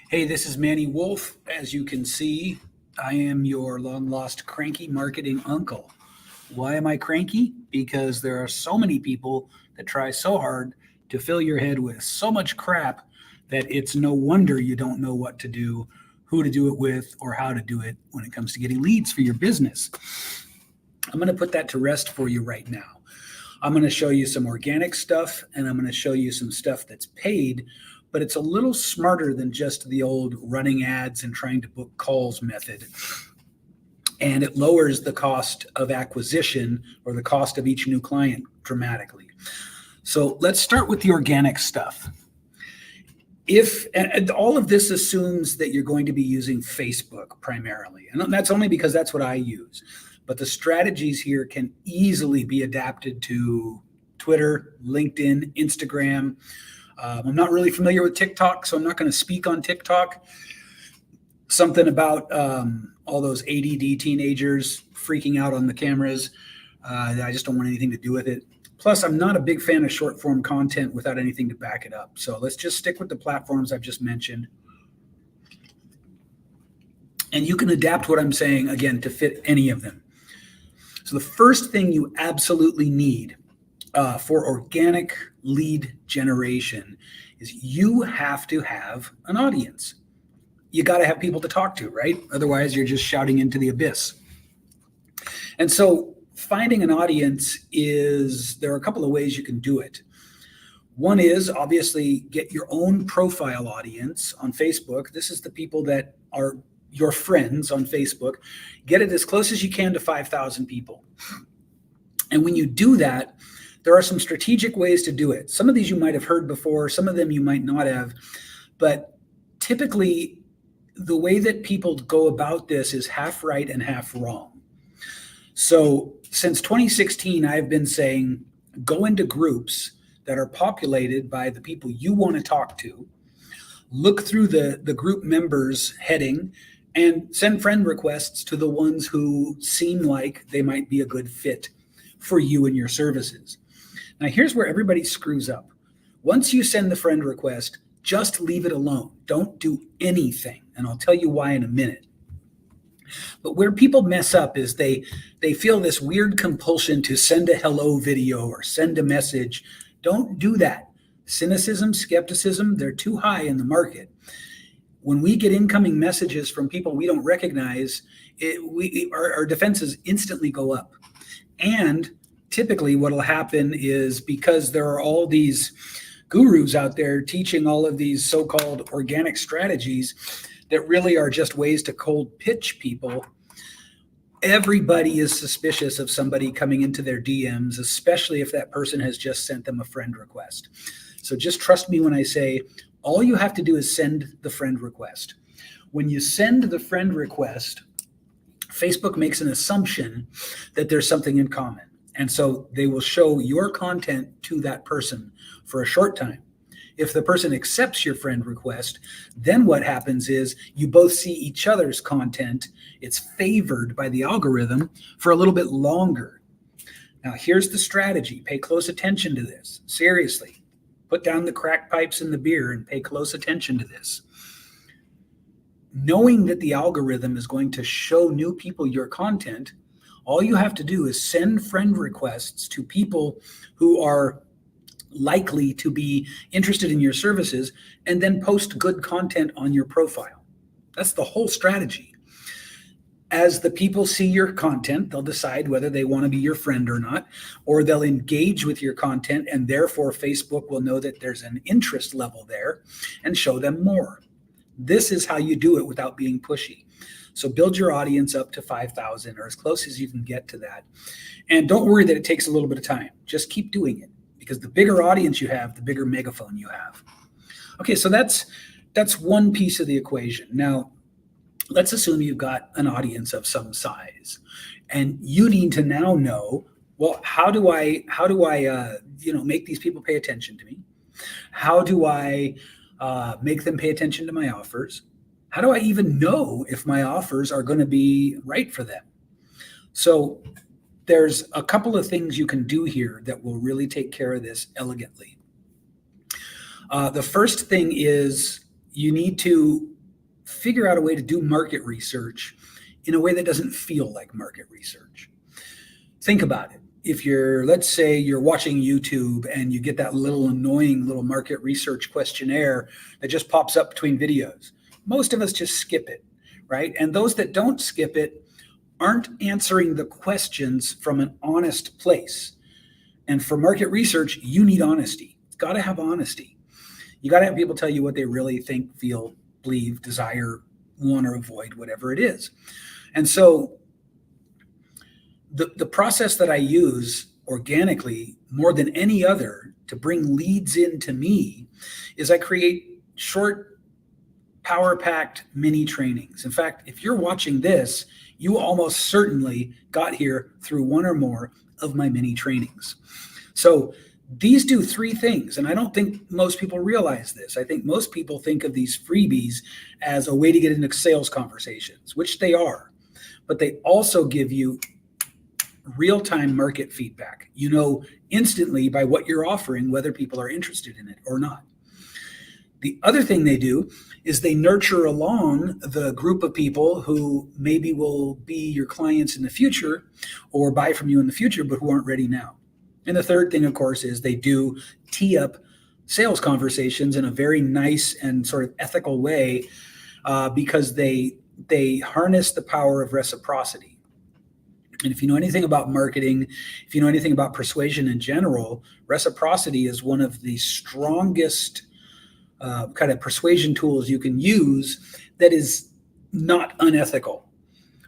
Hey, this is Manny Wolf. As you can see, I am your long lost cranky marketing uncle. Why am I cranky? Because there are so many people that try so hard to fill your head with so much crap that it's no wonder you don't know what to do, who to do it with, or how to do it when it comes to getting leads for your business. I'm going to put that to rest for you right now. I'm going to show you some organic stuff and I'm going to show you some stuff that's paid, but it's a little smarter than just the old running ads and trying to book calls method. And it lowers the cost of acquisition or the cost of each new client dramatically. So let's start with the organic stuff. And all of this assumes that you're going to be using Facebook primarily, and that's only because that's what I use. But the strategies here can easily be adapted to Twitter, LinkedIn, Instagram. I'm not really familiar with TikTok, so I'm not going to speak on TikTok. Something about all those ADD teenagers freaking out on the cameras. I just don't want anything to do with it. Plus, I'm not a big fan of short form content without anything to back it up. So let's just stick with the platforms I've just mentioned. And you can adapt what I'm saying, again, to fit any of them. So the first thing you absolutely need for organic lead generation is you have to have an audience. You got to have people to talk to, right? Otherwise, you're just shouting into the abyss. And so finding an audience there are a couple of ways you can do it. One is obviously get your own profile audience on Facebook. This is the people that are your friends on Facebook. Get it as close as you can to 5,000 people. And when you do that, there are some strategic ways to do it. Some of these you might have heard before, some of them you might not have, but typically the way that people go about this is half right and half wrong. So since 2016, I've been saying go into groups that are populated by the people you want to talk to, look through the group members heading, and send friend requests to the ones who seem like they might be a good fit for you and your services. Now, here's where everybody screws up. Once you send the friend request, just leave it alone. Don't do anything. And I'll tell you why in a minute. But where people mess up is they feel this weird compulsion to send a hello video or send a message. Don't do that. Cynicism, skepticism, they're too high in the market. When we get incoming messages from people we don't recognize, our defenses instantly go up. And typically what will happen is because there are all these gurus out there teaching all of these so-called organic strategies that really are just ways to cold pitch people, everybody is suspicious of somebody coming into their DMs, especially if that person has just sent them a friend request. So just trust me when I say all you have to do is send the friend request. When you send the friend request, Facebook makes an assumption that there's something in common. And so they will show your content to that person for a short time. If the person accepts your friend request, then what happens is you both see each other's content. It's favored by the algorithm for a little bit longer. Now, here's the strategy. Pay close attention to this. Seriously, put down the crack pipes and the beer and pay close attention to this. Knowing that the algorithm is going to show new people your content, all you have to do is send friend requests to people who are likely to be interested in your services and then post good content on your profile. That's the whole strategy. As the people see your content, they'll decide whether they want to be your friend or not, or they'll engage with your content, and therefore Facebook will know that there's an interest level there and show them more. This is how you do it without being pushy. So build your audience up to 5,000 or as close as you can get to that. And don't worry that it takes a little bit of time. Just keep doing it, because the bigger audience you have, the bigger megaphone you have. Okay, so that's one piece of the equation. Now, let's assume you've got an audience of some size, and you need to now know, well, how do I make these people pay attention to me? How do I make them pay attention to my offers? How do I even know if my offers are going to be right for them? So there's a couple of things you can do here that will really take care of this elegantly. The first thing is you need to figure out a way to do market research in a way that doesn't feel like market research. Think about it. If let's say you're watching YouTube and you get that little annoying little market research questionnaire that just pops up between videos, most of us just skip it, right? And those that don't skip it aren't answering the questions from an honest place. And for market research, you need honesty. It's got to have honesty. You got to have people tell you what they really think, feel, believe, desire, want, or avoid, whatever it is. And so the process that I use organically more than any other to bring leads into me is I create short, power-packed mini trainings. In fact, if you're watching this, you almost certainly got here through one or more of my mini trainings. So these do three things, and I don't think most people realize this. I think most people think of these freebies as a way to get into sales conversations, which they are, but they also give you real-time market feedback. You know instantly by what you're offering whether people are interested in it or not. The other thing they do is they nurture along the group of people who maybe will be your clients in the future or buy from you in the future, but who aren't ready now. And the third thing, of course, is they do tee up sales conversations in a very nice and sort of ethical way because they harness the power of reciprocity. And if you know anything about marketing, if you know anything about persuasion in general, reciprocity is one of the strongest kind of persuasion tools you can use that is not unethical.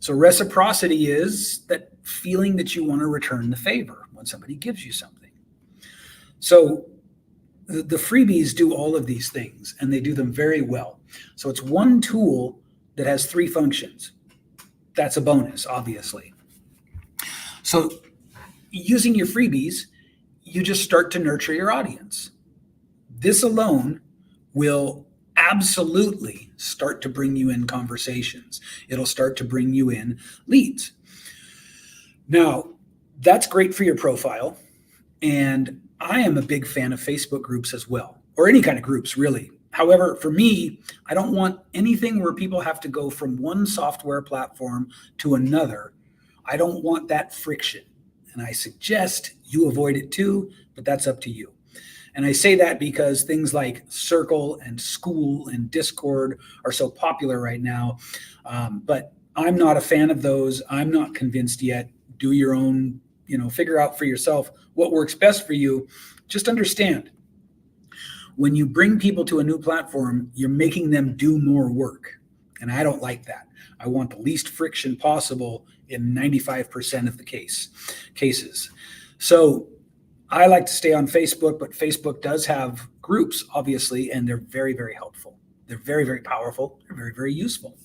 So reciprocity is that feeling that you want to return the favor when somebody gives you something. So the freebies do all of these things, and they do them very well. So it's one tool that has three functions. That's a bonus, obviously. So using your freebies, you just start to nurture your audience. This alone will absolutely start to bring you in conversations. It'll start to bring you in leads. Now, that's great for your profile. And I am a big fan of Facebook groups as well, or any kind of groups, really. However, for me, I don't want anything where people have to go from one software platform to another. I don't want that friction. And I suggest you avoid it too, but that's up to you. And I say that because things like Circle and School and Discord are so popular right now. But I'm not a fan of those. I'm not convinced yet. Do your own, figure out for yourself what works best for you. Just understand, when you bring people to a new platform, you're making them do more work. And I don't like that. I want the least friction possible in 95% of the cases. So I like to stay on Facebook, but Facebook does have groups, obviously, and they're very, very helpful. They're very, very powerful. They're very, very useful.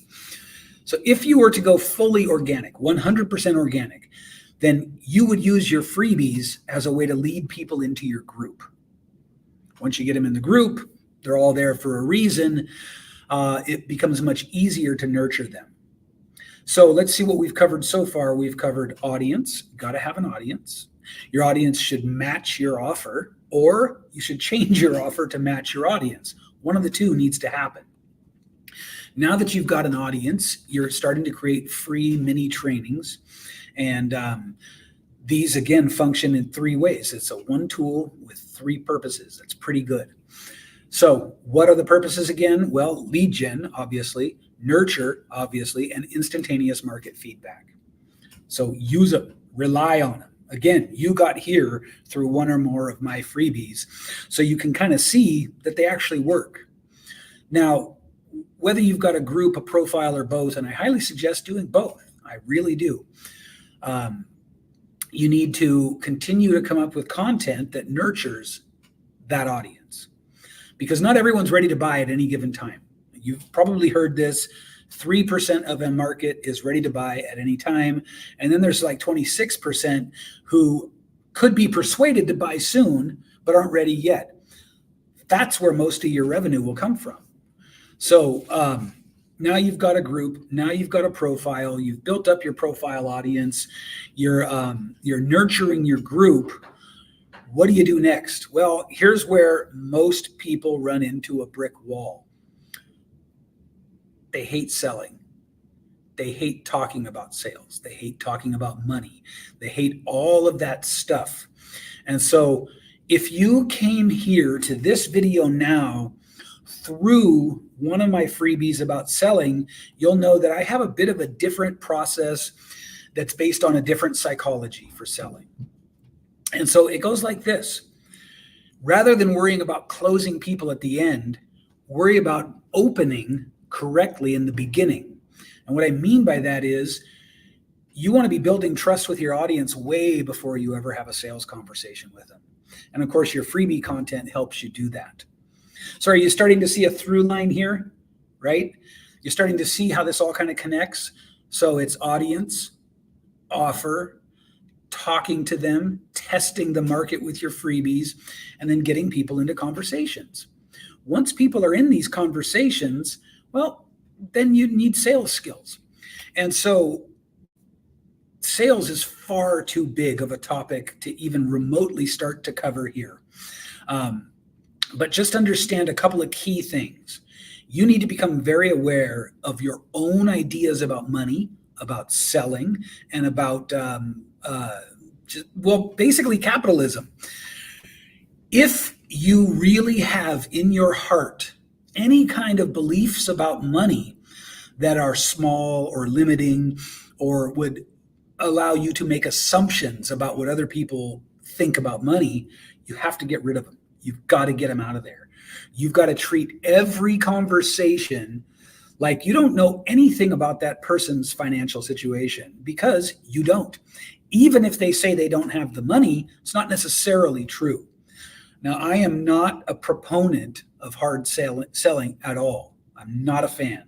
So if you were to go fully organic, 100% organic, then you would use your freebies as a way to lead people into your group. Once you get them in the group, they're all there for a reason. It becomes much easier to nurture them. So let's see what we've covered so far. We've covered audience. Got to have an audience. Your audience should match your offer, or you should change your offer to match your audience. One of the two needs to happen. Now that you've got an audience, you're starting to create free mini trainings. And these, again, function in three ways. It's a one tool with three purposes. That's pretty good. So what are the purposes again? Well, lead gen, obviously, nurture, obviously, and instantaneous market feedback. So use them, rely on them. Again, you got here through one or more of my freebies, so you can kind of see that they actually work. Now, whether you've got a group, a profile, or both, and I highly suggest doing both. I really do. You need to continue to come up with content that nurtures that audience, because not everyone's ready to buy at any given time. You've probably heard this. 3% of a market is ready to buy at any time. And then there's like 26% who could be persuaded to buy soon, but aren't ready yet. That's where most of your revenue will come from. So now you've got a group, now you've got a profile, you've built up your profile audience, you're nurturing your group. What do you do next? Well, here's where most people run into a brick wall. they hate selling. They hate talking about sales. They hate talking about money. They hate all of that stuff. And so if you came here to this video now through one of my freebies about selling, you'll know that I have a bit of a different process that's based on a different psychology for selling. And so it goes like this. Rather than worrying about closing people at the end, worry about opening correctly in the beginning. And what I mean by that is you want to be building trust with your audience way before you ever have a sales conversation with them. And of course, your freebie content helps you do that. So are you starting to see a through line here, right? You're starting to see how this all kind of connects. So it's audience, offer, talking to them, testing the market with your freebies, and then getting people into conversations. Once people are in these conversations, well, then you need sales skills. And so sales is far too big of a topic to even remotely start to cover here. But just understand a couple of key things. You need to become very aware of your own ideas about money, about selling, and about, basically capitalism. If you really have in your heart any kind of beliefs about money that are small or limiting or would allow you to make assumptions about what other people think about money, you have to get rid of them. You've got to get them out of there. You've got to treat every conversation like you don't know anything about that person's financial situation, because you don't. Even if they say they don't have the money, it's not necessarily true. Now, I am not a proponent of hard selling at all. I'm not a fan.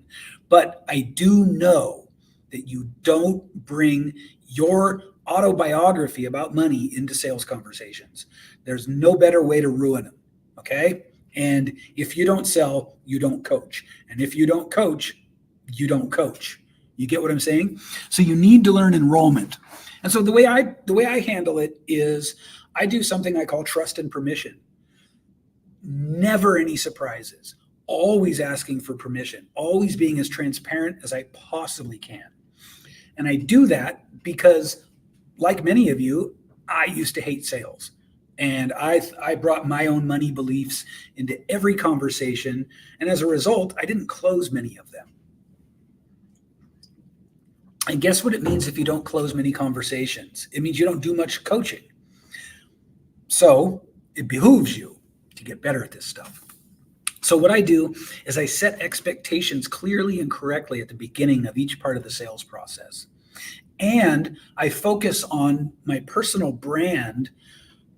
But I do know that you don't bring your autobiography about money into sales conversations. There's no better way to ruin them, okay? And if you don't sell, you don't coach. And if you don't coach, you don't coach. You get what I'm saying? So you need to learn enrollment. And so the way I handle it is I do something I call trust and permission. Never any surprises. Always asking for permission. Always being as transparent as I possibly can. And I do that because, like many of you, I used to hate sales. And I brought my own money beliefs into every conversation. And as a result, I didn't close many of them. And guess what it means if you don't close many conversations? It means you don't do much coaching. So it behooves you to get better at this stuff. So what I do is I set expectations clearly and correctly at the beginning of each part of the sales process. And I focus on my personal brand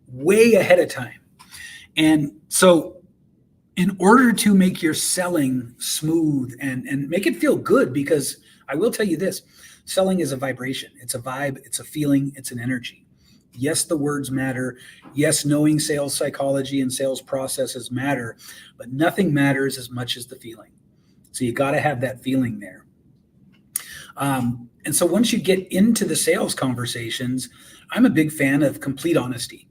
way ahead of time. And so in order to make your selling smooth and make it feel good, because I will tell you this, selling is a vibration. It's a vibe. It's a feeling. It's an energy. Yes, the words matter. Yes, knowing sales psychology and sales processes matter, but nothing matters as much as the feeling. So you got to have that feeling there. And so once you get into the sales conversations, I'm a big fan of complete honesty.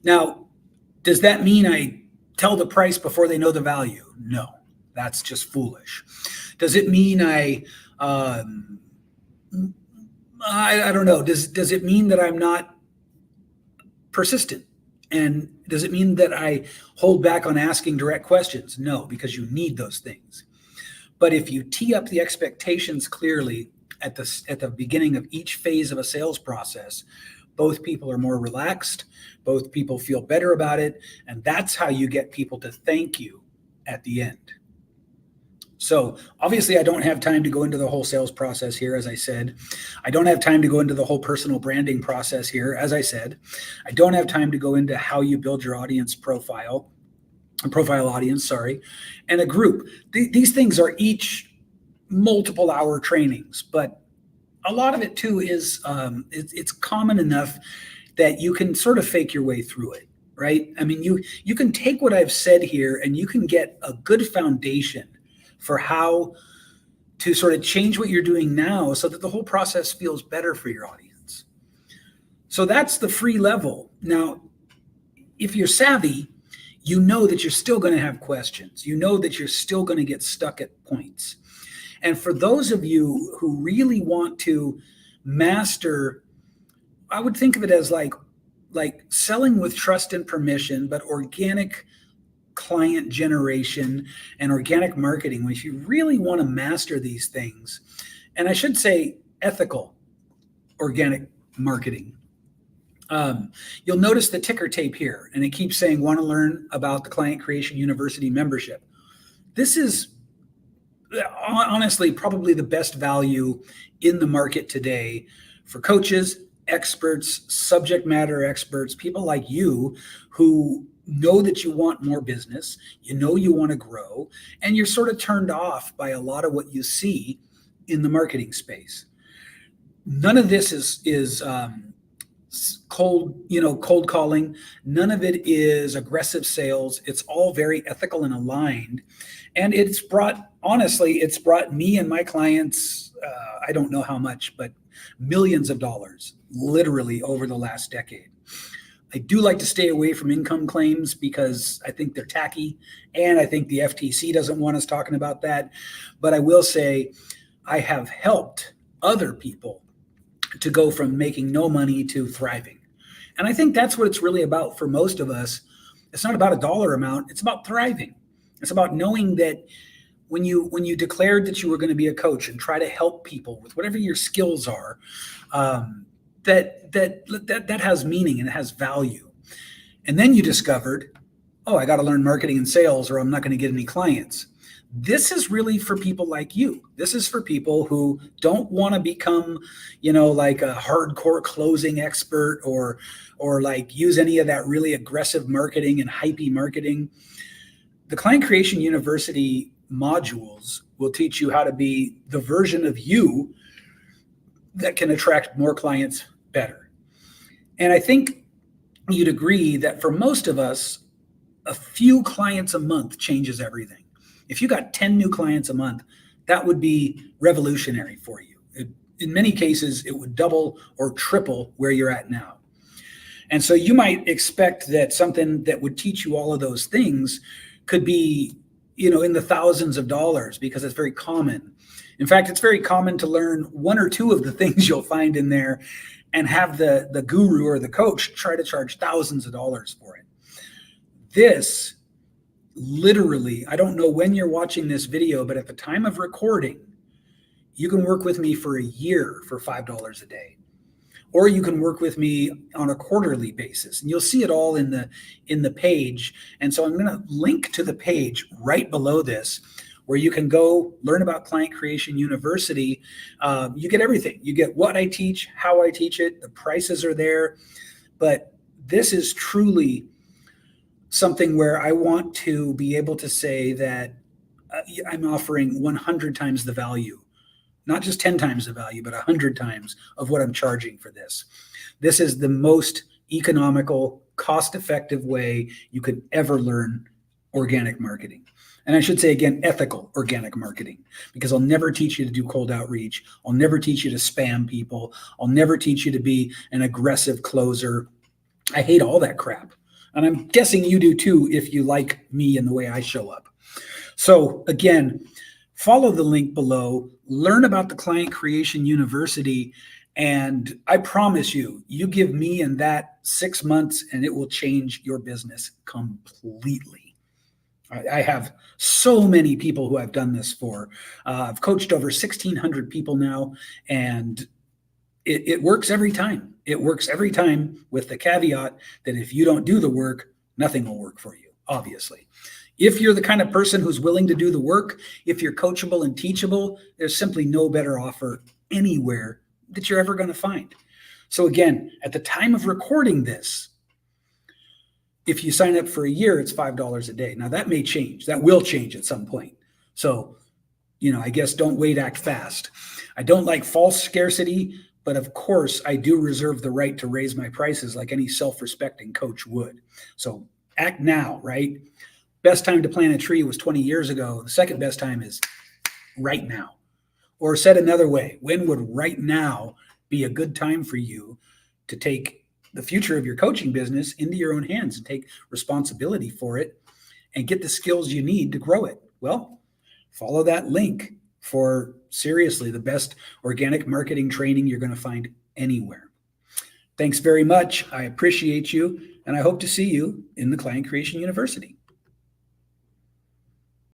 Now, does that mean I tell the price before they know the value? No, that's just foolish. Does it mean I don't know. Does it mean that I'm not persistent? And does it mean that I hold back on asking direct questions? No, because you need those things. But if you tee up the expectations clearly at the beginning of each phase of a sales process, both people are more relaxed, both people feel better about it, and that's how you get people to thank you at the end. So obviously I don't have time to go into the whole sales process here, as I said. I don't have time to go into the whole personal branding process here, as I said. I don't have time to go into how you build your audience profile audience, and a group. These things are each multiple hour trainings, but a lot of it too is it's common enough that you can sort of fake your way through it, right? I mean, you can take what I've said here and you can get a good foundation for how to sort of change what you're doing now so that the whole process feels better for your audience. So that's the free level. Now, if you're savvy, you know that you're still going to have questions. You know that you're still going to get stuck at points. And for those of you who really want to master, I would think of it as like selling with trust and permission, but organic client generation and organic marketing. If you really want to master these things, and I should say ethical organic marketing, you'll notice the ticker tape here, and it keeps saying, want to learn about the Client Creation University membership. This is honestly probably the best value in the market today for coaches, experts, subject matter experts, people like you who know that you want more business, you know you want to grow, and you're sort of turned off by a lot of what you see in the marketing space. None of this is cold calling. None of it is aggressive sales. It's all very ethical and aligned. And it's brought me and my clients, I don't know how much, but millions of dollars, literally over the last decade. I do like to stay away from income claims because I think they're tacky, and I think the FTC doesn't want us talking about that. But I will say I have helped other people to go from making no money to thriving. And I think that's what it's really about for most of us. It's not about a dollar amount. It's about thriving. It's about knowing that when you declared that you were going to be a coach and try to help people with whatever your skills are, that has meaning and it has value. And then you discovered, oh, I got to learn marketing and sales or I'm not going to get any clients. This is really for people like you. This is for people who don't want to become, like a hardcore closing expert or like use any of that really aggressive marketing and hypey marketing. The Client Creation University modules will teach you how to be the version of you that can attract more clients better. And I think you'd agree that for most of us, a few clients a month changes everything. If you got 10 new clients a month, that would be revolutionary for you. In many cases, it would double or triple where you're at now. And so you might expect that something that would teach you all of those things could be, in the thousands of dollars because it's very common. In fact, it's very common to learn one or two of the things you'll find in there and have the guru or the coach try to charge thousands of dollars for it. This literally, I don't know when you're watching this video, but at the time of recording, you can work with me for a year for $5 a day. Or you can work with me on a quarterly basis, and you'll see it all in the page. And so I'm going to link to the page right below this where you can go learn about Client Creation University. You get everything. You get what I teach, how I teach it, the prices are there. But this is truly something where I want to be able to say that I'm offering 100 times the value. Not just 10 times the value, but 100 times of what I'm charging for this. This is the most economical, cost-effective way you could ever learn organic marketing. And I should say, again, ethical organic marketing, because I'll never teach you to do cold outreach. I'll never teach you to spam people. I'll never teach you to be an aggressive closer. I hate all that crap. And I'm guessing you do too if you like me and the way I show up. So again, follow the link below, learn about the Client Creation University, and I promise you, you give me and that 6 months and it will change your business completely. I have so many people who I've done this for. I've coached over 1,600 people now, and it works every time. It works every time with the caveat that if you don't do the work, nothing will work for you, obviously. If you're the kind of person who's willing to do the work, if you're coachable and teachable, there's simply no better offer anywhere that you're ever going to find. So again, at the time of recording this, if you sign up for a year, it's $5 a day. Now that may change. That will change at some point. So, I guess don't wait, act fast. I don't like false scarcity, but of course I do reserve the right to raise my prices like any self-respecting coach would. So act now, right? Best time to plant a tree was 20 years ago. The second best time is right now. Or said another way, when would right now be a good time for you to take the future of your coaching business into your own hands and take responsibility for it and get the skills you need to grow it? Well, follow that link for seriously the best organic marketing training you're going to find anywhere. Thanks very much. I appreciate you, and I hope to see you in the Client Creation University.